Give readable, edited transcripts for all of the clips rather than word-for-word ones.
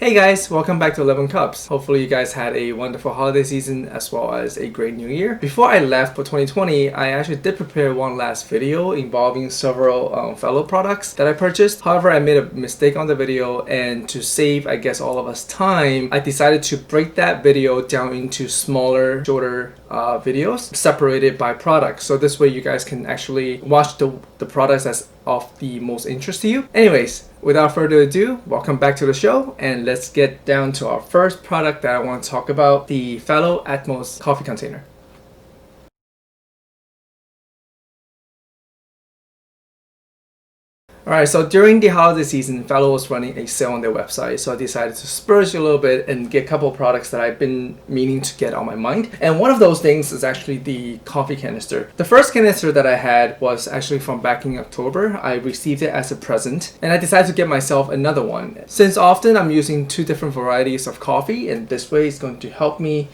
Hey guys, welcome back to 11 Cups. Hopefully you guys had a wonderful holiday season as well as a great new year. Before I left for 2020, I actually did prepare one last video involving several fellow products that I purchased. However, I made a mistake on the video, and to save, I guess, all of us time, I decided to break that video down into smaller, shorter videos separated by product. So this way you guys can actually watch the products that's of the most interest to you. Anyways, without further ado, welcome back to the show, and let's get down to our first product that I want to talk about, the fellow Atmos coffee container. Alright, so during the holiday season, Fellow was running a sale on their website, so I decided to splurge a little bit and get a couple of products that I've been meaning to get on my mind. And one of those things is actually the coffee canister. The first canister that I had was actually from back in October. I received it as a present, and I decided to get myself another one. Since often I'm using two different varieties of coffee, and this way it's going to help me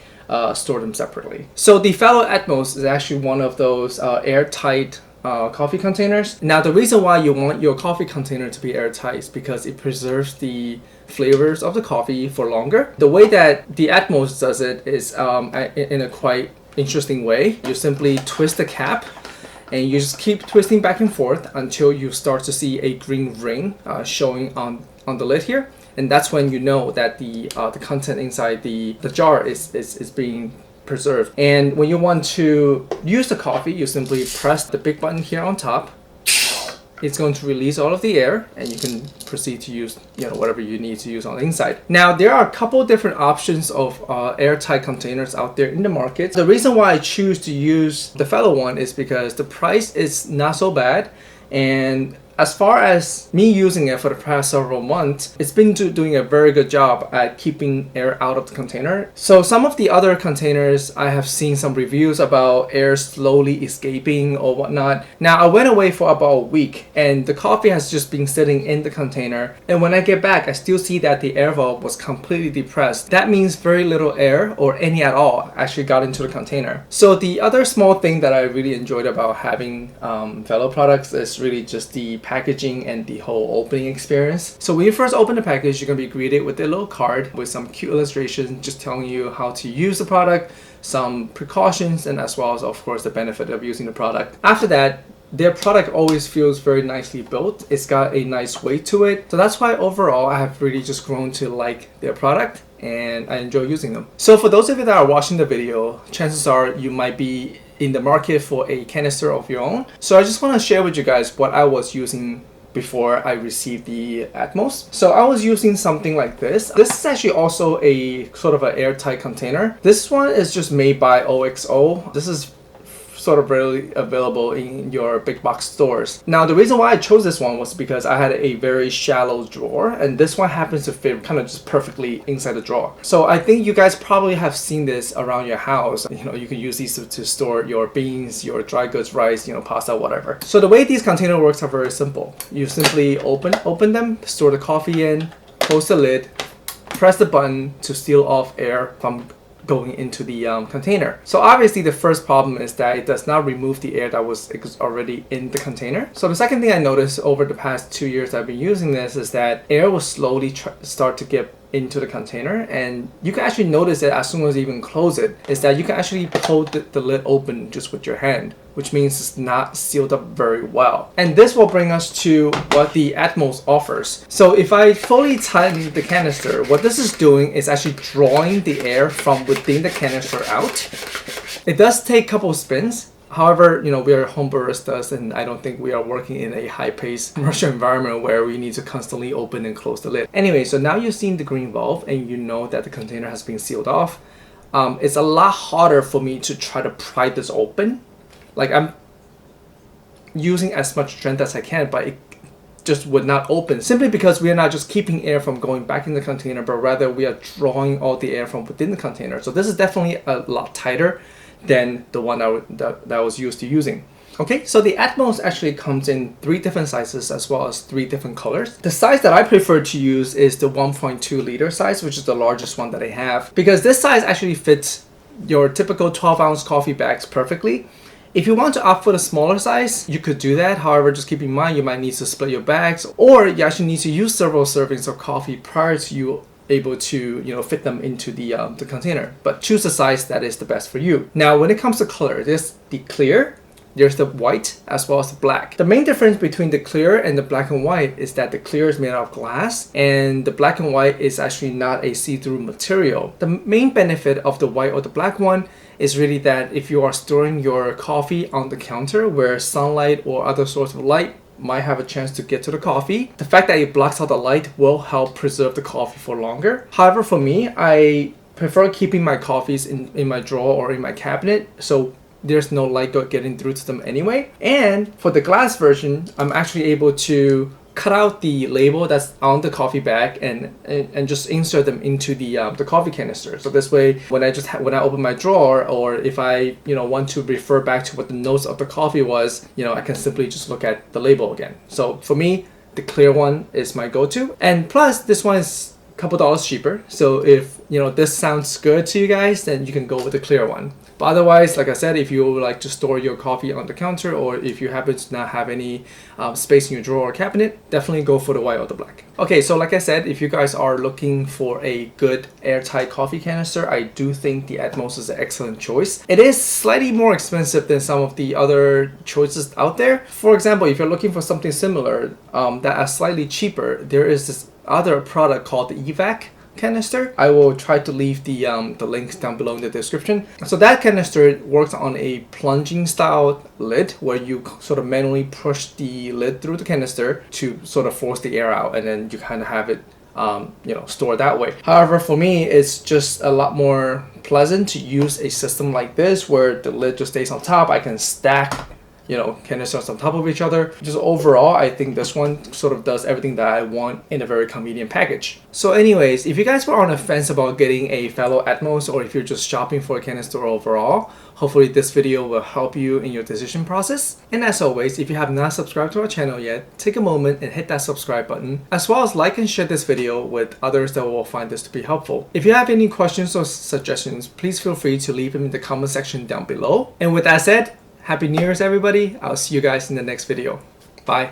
store them separately. So the Fellow Atmos is actually one of those airtight coffee containers. Now, the reason why you want your coffee container to be airtight is because it preserves the flavors of the coffee for longer. The way that the Atmos does it is in a quite interesting way. You simply twist the cap and you just keep twisting back and forth until you start to see a green ring showing on the lid here, and that's when you know that the content inside the jar is being preserved. And when you want to use the coffee, you simply press the big button here on top. It's going to release all of the air, and you can proceed to use whatever you need to use on the inside. Now, there are a couple different options of airtight containers out there in the market. The reason why I choose to use the Fellow one is because the price is not so bad, and as far as me using it for the past several months, it's been doing a very good job at keeping air out of the container. So some of the other containers, I have seen some reviews about air slowly escaping or whatnot. Now, I went away for about a week, and the coffee has just been sitting in the container. And when I get back, I still see that the air valve was completely depressed. That means very little air, or any at all, actually got into the container. So the other small thing that I really enjoyed about having Fellow products is really just the packaging and the whole opening experience. So when you first open the package, you're going to be greeted with a little card with some cute illustrations just telling you how to use the product, some precautions, and as well as, of course, the benefit of using the product. After that, their product always feels very nicely built. It's got a nice weight to it. So that's why overall I have really just grown to like their product, and I enjoy using them. So for those of you that are watching the video, chances are you might be in the market for a canister of your own. So I just want to share with you guys what I was using before I received the Atmos. So I was using something like this. This is actually also a sort of an airtight container. This one is just made by OXO. This is sort of readily available in your big box stores. Now, the reason why I chose this one was because I had a very shallow drawer, and this one happens to fit kind of just perfectly inside the drawer. So I think you guys probably have seen this around your house. You can use these to store your beans, your dry goods, rice, pasta, whatever. So the way these container works are very simple. You simply open them, store the coffee in, close the lid, press the button to seal off air from going into the container. So obviously the first problem is that it does not remove the air that was already in the container. So the second thing I noticed over the past 2 years I've been using this is that air will slowly start to get into the container, and you can actually notice it as soon as you even close it, is that you can actually pull the lid open just with your hand, which means it's not sealed up very well. And this will bring us to what the Atmos offers. So if I fully tighten the canister, what this is doing is actually drawing the air from within the canister out. It does take a couple of spins. However, we are home baristas, and I don't think we are working in a high-paced commercial environment where we need to constantly open and close the lid. Anyway, so now you've seen the green valve and you know that the container has been sealed off. It's a lot harder for me to try to pry this open. Like, I'm using as much strength as I can, but it just would not open, simply because we are not just keeping air from going back in the container, but rather we are drawing all the air from within the container. So this is definitely a lot tighter than the one that I was used to using. Okay, so the Atmos actually comes in 3 different sizes as well as 3 different colors. The size that I prefer to use is the 1.2 liter size, which is the largest one that I have, because this size actually fits your typical 12-ounce coffee bags perfectly. If you want to opt for the smaller size, you could do that. However, just keep in mind you might need to split your bags, or you actually need to use several servings of coffee prior to you able to fit them into the container. But choose the size that is the best for you. Now when it comes to color, there's the clear, there's the white, as well as the black. The main difference between the clear and the black and white is that the clear is made out of glass and the black and white is actually not a see-through material. The main benefit of the white or the black one is really that if you are storing your coffee on the counter where sunlight or other sorts of light might have a chance to get to the coffee, the fact that it blocks out the light will help preserve the coffee for longer. However, for me, I prefer keeping my coffees in my drawer or in my cabinet, so there's no light getting through to them anyway. And for the glass version, I'm actually able to cut out the label that's on the coffee bag and just insert them into the coffee canister. So this way, when I open my drawer, or if I want to refer back to what the notes of the coffee was, I can simply just look at the label again. So for me, the clear one is my go-to, and plus this one is a couple dollars cheaper. So if this sounds good to you guys, then you can go with the clear one. But otherwise, like I said, if you would like to store your coffee on the counter, or if you happen to not have any space in your drawer or cabinet, definitely go for the white or the black. Okay, so like I said, if you guys are looking for a good airtight coffee canister, I do think the Atmos is an excellent choice. It is slightly more expensive than some of the other choices out there. For example, if you're looking for something similar that are slightly cheaper, there is this other product called the EVAC canister. I will try to leave the links down below in the description. So that canister works on a plunging style lid where you sort of manually push the lid through the canister to sort of force the air out, and then you kind of have it stored that way. However, for me, it's just a lot more pleasant to use a system like this where the lid just stays on top. I can stack canisters on top of each other. Just overall, I think this one sort of does everything that I want in a very convenient package. So anyways, if you guys were on the fence about getting a fellow Atmos, or if you're just shopping for a canister overall, hopefully this video will help you in your decision process. And as always, if you have not subscribed to our channel yet, take a moment and hit that subscribe button, as well as like and share this video with others that will find this to be helpful. If you have any questions or suggestions, please feel free to leave them in the comment section down below. And with that said, Happy New Year's, everybody. I'll see you guys in the next video. Bye.